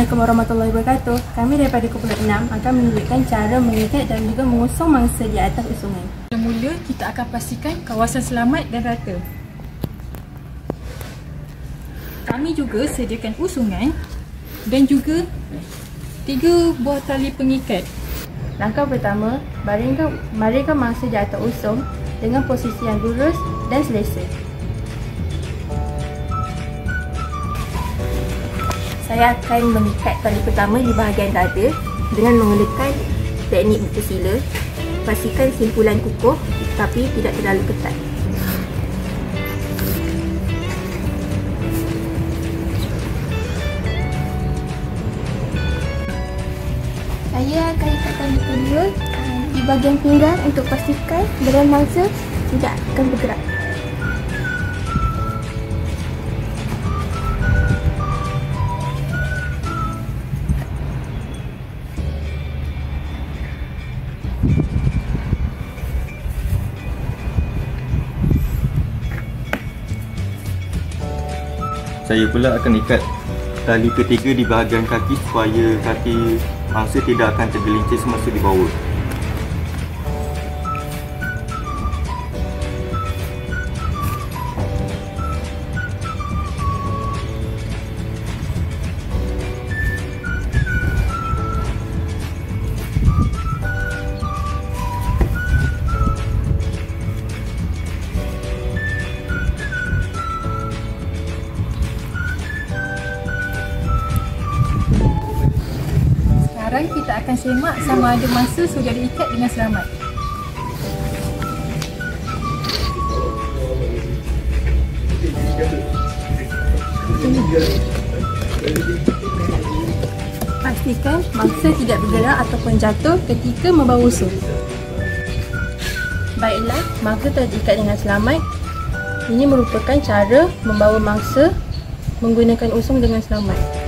Assalamualaikum warahmatullahi wabarakatuh. Kami daripada kumpulan 6 akan menunjukkan cara mengikat dan juga mengusung mangsa di atas usungan. Mula kita akan pastikan kawasan selamat dan rata. Kami juga sediakan usungan dan juga 3 buah tali pengikat. Langkah pertama, baringkan mangsa di atas usung dengan posisi yang lurus dan selesa. Saya akan mengikat tali pertama di bahagian dada dengan menggunakan teknik buku sila. Pastikan simpulan kukuh tapi tidak terlalu ketat. Saya akan ikat tali kedua di bahagian pinggang untuk pastikan beran mangsa tidak akan bergerak. Saya pula akan ikat tali ketiga di bahagian kaki supaya kaki mangsa tidak akan tergelincir semasa dibawa. Sekarang kita akan semak sama ada mangsa sudah diikat dengan selamat. Pastikan mangsa tidak bergerak ataupun jatuh ketika membawa usung. Baiklah, mangsa telah diikat dengan selamat. Ini merupakan cara membawa mangsa menggunakan usung dengan selamat.